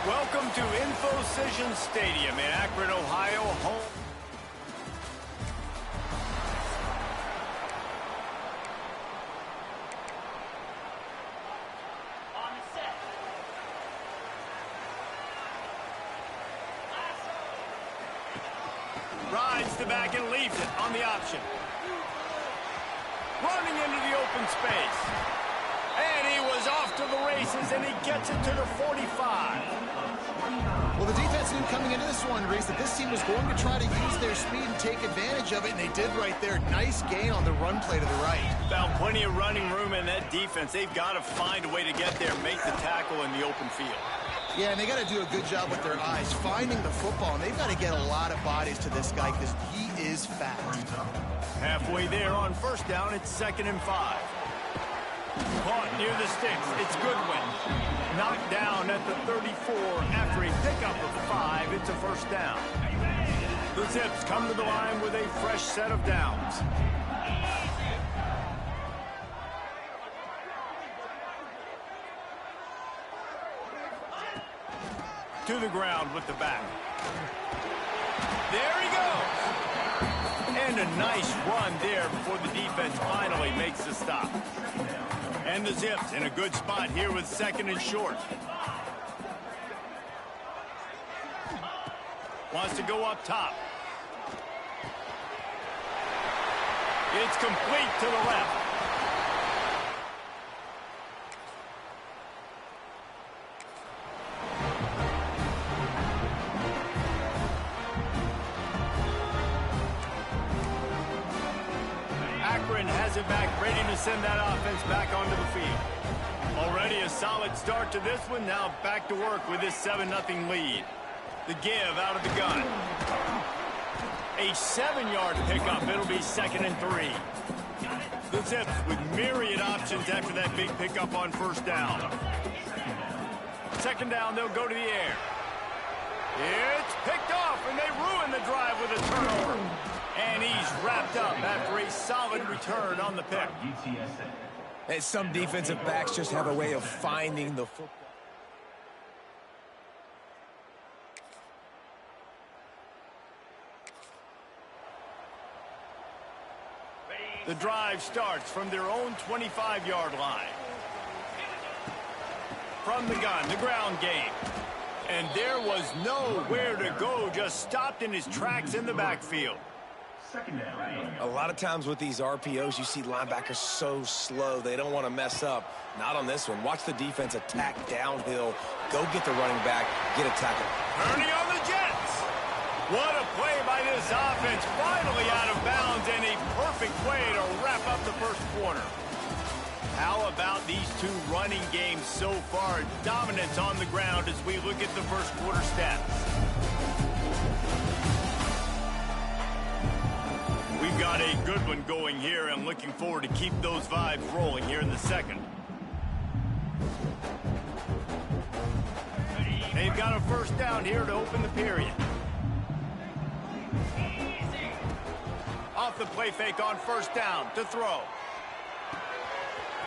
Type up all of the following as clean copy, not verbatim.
Welcome to InfoCision Stadium in Akron, Ohio, home. Rides the back and leaves it on the option. Running into the open space. And he was off to the races, and he gets it to the 45. Well, the defense knew coming into this one, Reese, that this team was going to try to use their speed and take advantage of it, and they did right there. Nice gain on the run play to the right. Found plenty of running room in that defense. They've got to find a way to get there, make the tackle in the open field. Yeah, and they got to do a good job with their eyes, finding the football, and they've got to get a lot of bodies to this guy because he is fast. Halfway there on first down, it's 2nd and 5. Caught near the sticks, it's Goodwin. Knocked down at the 34 after a pickup of 5, it's a first down. The Zips come to the line with a fresh set of downs. To the ground with the back. There he goes. And a nice run there before the defense finally makes the stop. And the Zips in a good spot here with 2nd and short. Wants to go up top. It's complete to the left. Akron has it back, ready to send that offense back onto the field. Already a solid start to this one. Now back to work with this 7-0 lead. The give out of the gun. A 7-yard pickup. It'll be 2nd and 3. The Zips with myriad options after that big pickup on first down. 2nd down, they'll go to the air. It's picked off, and they ruin the drive with a turnover. And he's wrapped up after a solid return on the pick. Hey, some defensive backs just have a way of finding the football. The drive starts from their own 25-yard line. From the gun, the ground game. And there was nowhere to go, just stopped in his tracks in the backfield. A lot of times with these RPOs, you see linebackers so slow, they don't want to mess up. Not on this one. Watch the defense attack downhill, go get the running back, get a tackle. Turning on the Jets. What a play by this offense. Finally out of bounds, and a perfect way to wrap up the first quarter. How about these two running games so far? Dominance on the ground as we look at the first quarter stats. We've got a good one going here, and looking forward to keep those vibes rolling here in the second. They've got a first down here to open the period. Off the play fake on first down to throw.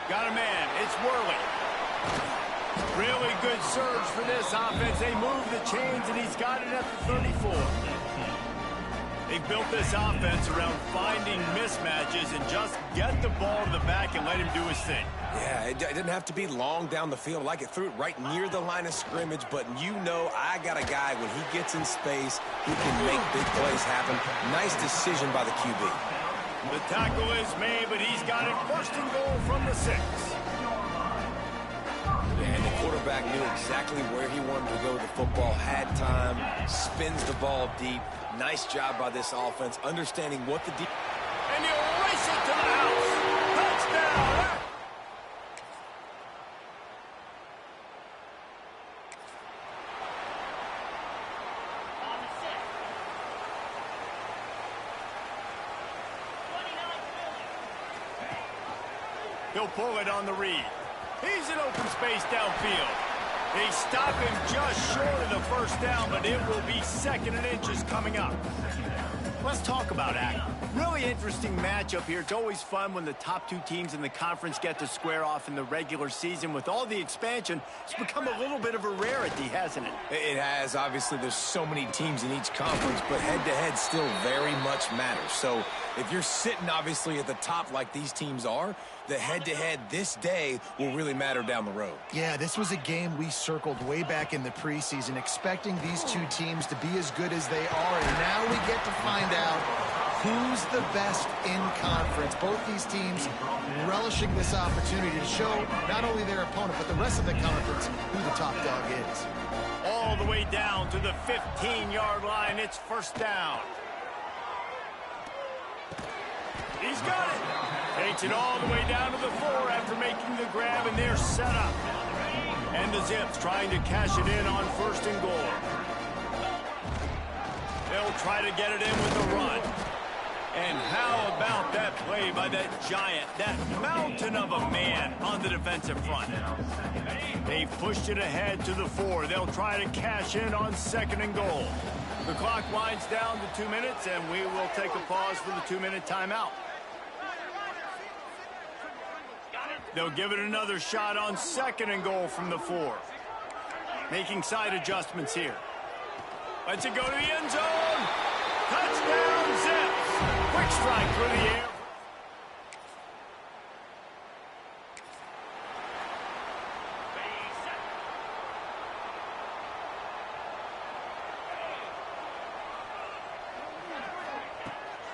Got a man. It's Worley. Really good surge for this offense. They move the chains, and he's got it at the 34. They built this offense around finding mismatches and just get the ball to the back and let him do his thing. Yeah, it didn't have to be long down the field. Like it threw it right near the line of scrimmage, but you know I got a guy when he gets in space who can make big plays happen. Nice decision by the QB. The tackle is made, but he's got it 1st and goal from the 6. And the quarterback knew exactly where he wanted to go with the football, had time, spins the ball deep. Nice job by this offense, understanding what the deep. And he'll race it to the house. Touchdown. He'll pull it on the read. He's in open space downfield. They stop him just short of the first down, but it will be 2nd and inches coming up. Let's talk about Akron. Really interesting matchup here. It's always fun when the top two teams in the conference get to square off in the regular season. With all the expansion, it's become a little bit of a rarity, hasn't it? It has. Obviously, there's so many teams in each conference, but head-to-head still very much matters. So if you're sitting, obviously, at the top like these teams are, the head-to-head this day will really matter down the road. Yeah, this was a game we circled way back in the preseason, expecting these two teams to be as good as they are, and now we get to find out who's the best in conference. Both these teams relishing this opportunity to show not only their opponent, but the rest of the conference who the top dog is. All the way down to the 15-yard line. It's first down. He's got it. Takes it all the way down to the 4 after making the grab, and they're set up. And the Zips trying to cash it in on first and goal. They'll try to get it in with a run. And how about that play by that giant, that mountain of a man on the defensive front? They pushed it ahead to the 4. They'll try to cash in on second and goal. The clock winds down to 2 minutes, and we will take a pause for the 2-minute timeout. They'll give it another shot on second and goal from the 4. Making side adjustments here. Lets it go to the end zone. Touchdown, Zips. Quick strike through the air.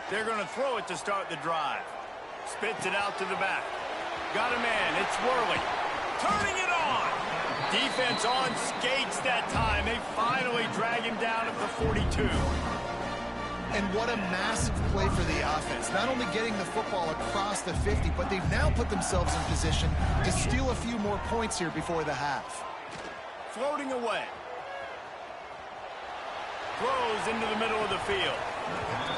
They're going to throw it to start the drive. Spits it out to the back. Got a man. It's Worley. Turning it on. Defense on skates that time. They finally drag him down at the 42. And what a massive play for the offense. Not only getting the football across the 50, but they've now put themselves in position to steal a few more points here before the half. Floating away. Throws into the middle of the field.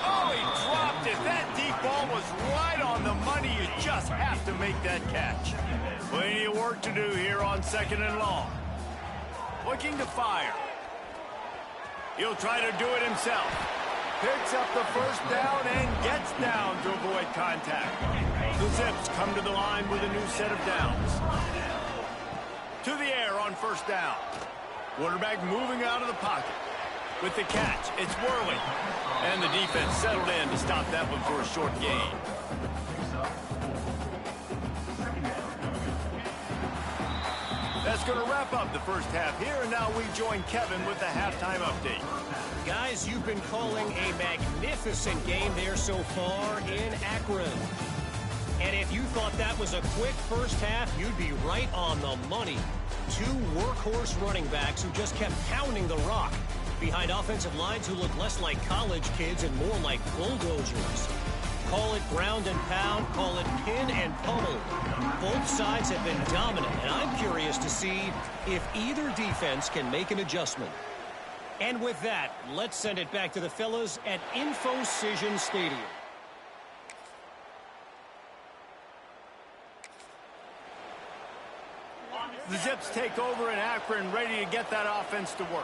Oh, he dropped it. That deep ball was right on the money. You just have to make that catch. Plenty of work to do here on second and long. Looking to fire. He'll try to do it himself. Picks up the first down and gets down to avoid contact. The Zips come to the line with a new set of downs. To the air on first down. Quarterback moving out of the pocket. With the catch, it's Worley. And the defense settled in to stop that one for a short gain. That's going to wrap up the first half here, and now we join Kevin with the halftime update. Guys, you've been calling a magnificent game there so far in Akron. And if you thought that was a quick first half, you'd be right on the money. Two workhorse running backs who just kept pounding the rock behind offensive lines who look less like college kids and more like bulldozers. Call it ground and pound, call it pin and pummel. Both sides have been dominant, and I'm curious to see if either defense can make an adjustment. And with that, let's send it back to the fellas at InfoCision Stadium. The Zips take over in Akron, ready to get that offense to work.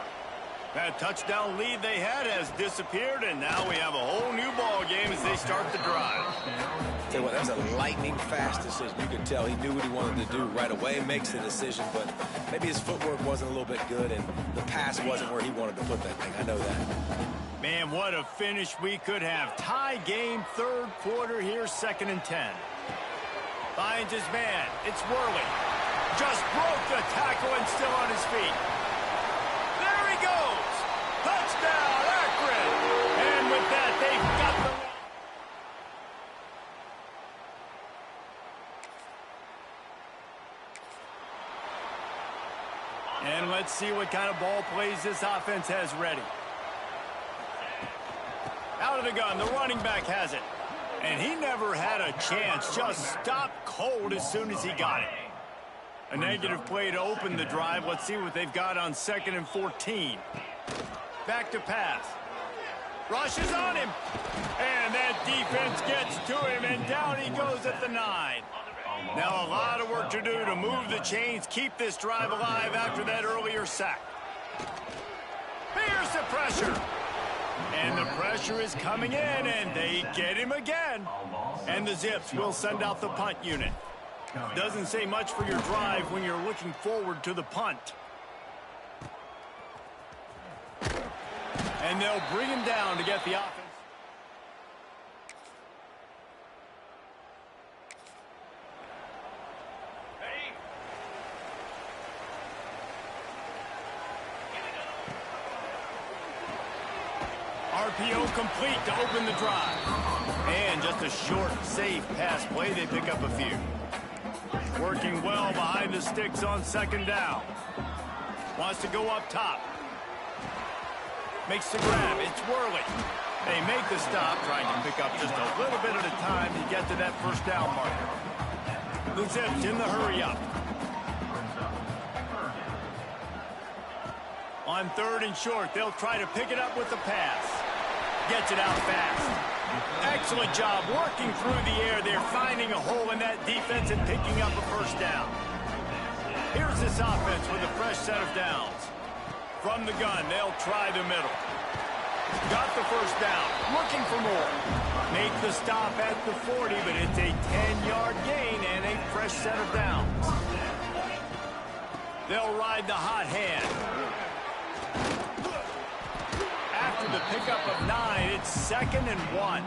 That touchdown lead they had has disappeared, and now we have a whole new ball game as they start the drive. Tell you what, that was a lightning-fast decision. You could tell he knew what he wanted to do right away, makes the decision, but maybe his footwork wasn't a little bit good, and the pass wasn't where he wanted to put that thing. I know that. Man, what a finish we could have. Tie game, third quarter here, 2nd and 10. Finds his man. It's Worley. Just broke the tackle and still on his feet. There he goes. Touchdown, Akron. And with that, they've got the... And let's see what kind of ball plays this offense has ready. Out of the gun, the running back has it. And he never had a chance, just stopped cold as soon as he got it. A negative play to open the drive. Let's see what they've got on 2nd and 14. Back to pass. Rushes on him. And that defense gets to him, and down he goes at the 9. Now a lot of work to do to move the chains, keep this drive alive after that earlier sack. Here's the pressure. And the pressure is coming in, and they get him again. And the Zips will send out the punt unit. Doesn't say much for your drive when you're looking forward to the punt. And they'll bring him down to get the offense. RPO complete to open the drive. And just a short, safe pass play. They pick up a few. Working well behind the sticks on second down. Wants to go up top. Makes the grab. It's Worley. They make the stop, trying to pick up just a little bit at a time to get to that first down marker. The Zips in the hurry up. On third and short, they'll try to pick it up with the pass. Gets it out fast. Excellent job working through the air. They're finding a hole in that defense and picking up a first down. Here's this offense with a fresh set of downs. From the gun, they'll try the middle. Got the first down. Looking for more. Make the stop at the 40, but it's a 10-yard gain and a fresh set of downs. They'll ride the hot hand. After the pickup of 9, it's 2nd and 1.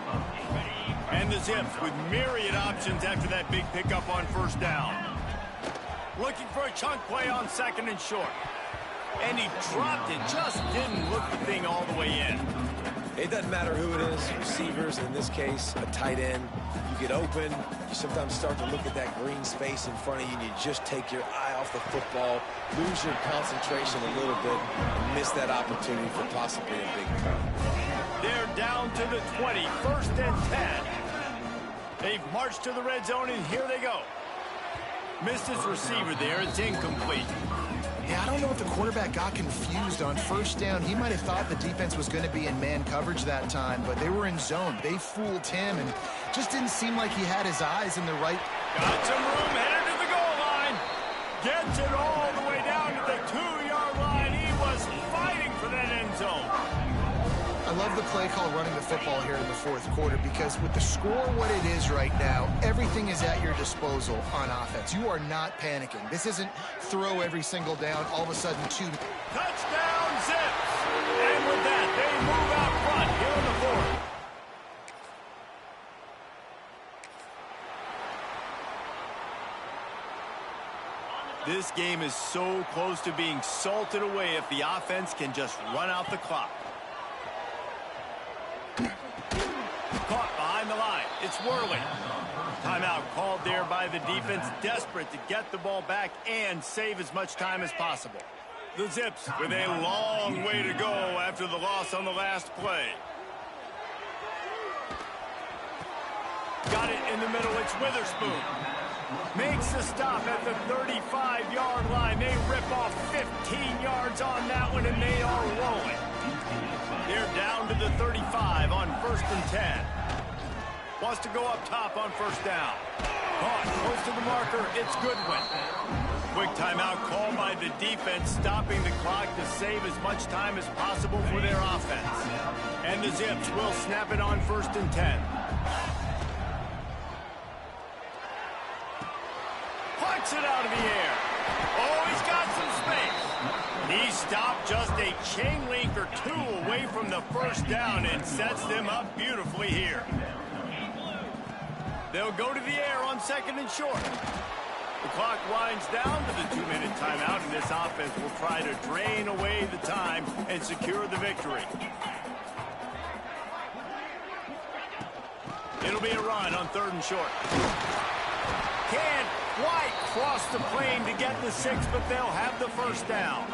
And the Zips with myriad options after that big pickup on first down. Looking for a chunk play on 2nd and short. And he dropped it, just didn't look the thing all the way in. It doesn't matter who it is, receivers, in this case, a tight end. You get open, you sometimes start to look at that green space in front of you, and you just take your eye off the football, lose your concentration a little bit, and miss that opportunity for possibly a big cut. They're down to the 20, 1st and 10. They've marched to the red zone, and here they go. Missed his receiver there, it's incomplete. Yeah, I don't know if the quarterback got confused on first down. He might have thought the defense was going to be in man coverage that time, but they were in zone. They fooled him, and just didn't seem like he had his eyes in the right. Got some room, headed to the goal line. Gets it all the way down to the 2-yard line. He was fighting for that end zone. I love the play call running the football here in the 4th quarter, because with the score what it is right now, everything is at your disposal on offense. You are not panicking. This isn't throw every single down, all of a sudden 2. Touchdown, Zips. And with that, they move out front here in the 4th. This game is so close to being salted away if the offense can just run out the clock. Caught behind the line. It's Worley. Timeout called there by the defense, desperate to get the ball back and save as much time as possible. The Zips with a long way to go after the loss on the last play. Got it in the middle. It's Witherspoon. Makes the stop at the 35-yard line. They rip off 15 yards on that one, and they are rolling. They're down to the 35 on 1st and 10. Wants to go up top on first down. Caught close to the marker. It's Goodwin. Quick timeout called by the defense, stopping the clock to save as much time as possible for their offense. And the Zips will snap it on 1st and 10. Punts it out of the air. Oh, he's got some space. He stopped just a chain link or 2 away from the first down and sets them up beautifully here. They'll go to the air on 2nd and short. The clock winds down to the 2-minute timeout, and this offense will try to drain away the time and secure the victory. It'll be a run on 3rd and short. Can't quite cross the plane to get the 6, but they'll have the first down.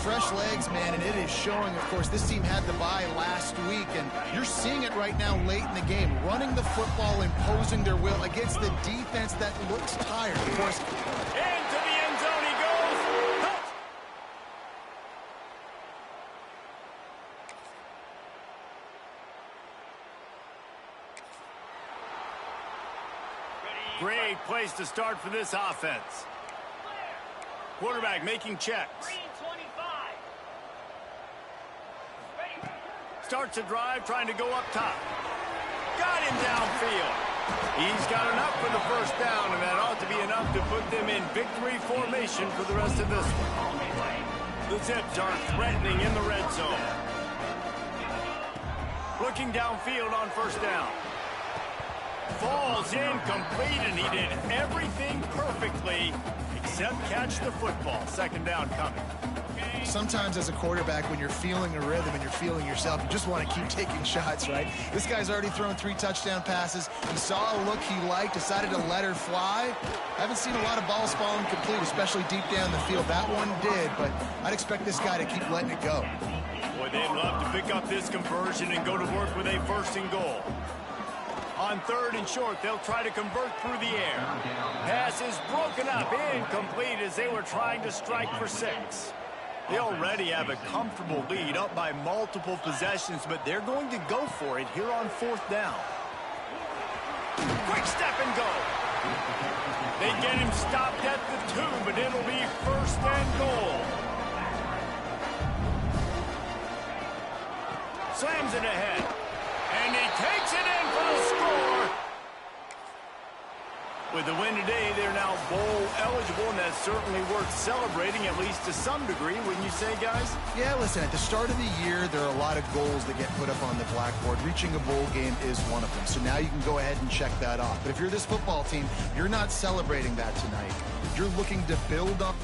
Fresh legs, man, and it is showing. Of course, this team had the bye last week, and you're seeing it right now late in the game. Running the football, imposing their will against the defense that looks tired. Of course, into the end zone he goes. Touch. Great place to start for this offense. Quarterback making checks. starts the drive trying to go up top. Got him downfield. He's got enough for the first down, and that ought to be enough to put them in victory formation for the rest of this one. The Zips are threatening in the red zone. Looking downfield on first down. Falls incomplete, and he did everything perfectly except catch the football. Second down coming. Sometimes as a quarterback, when you're feeling a rhythm and you're feeling yourself, you just want to keep taking shots, right? This guy's already thrown 3 touchdown passes. He saw a look he liked, decided to let her fly. Haven't seen a lot of balls fall incomplete, especially deep down the field. That one did, but I'd expect this guy to keep letting it go. Boy, they'd love to pick up this conversion and go to work with a first and goal. On third and short, they'll try to convert through the air. Pass is broken up, incomplete as they were trying to strike for 6. They already have a comfortable lead, up by multiple possessions, but they're going to go for it here on fourth down. Quick step and go. They get him stopped at the 2, but it'll be first and goal. Slams it ahead. And he takes it in for the score. With the win today, they're now bowl eligible, and that's certainly worth celebrating, at least to some degree, wouldn't you say, guys? Yeah, listen, at the start of the year, there are a lot of goals that get put up on the blackboard. Reaching a bowl game is one of them. So now you can go ahead and check that off. But if you're this football team, you're not celebrating that tonight. You're looking to build up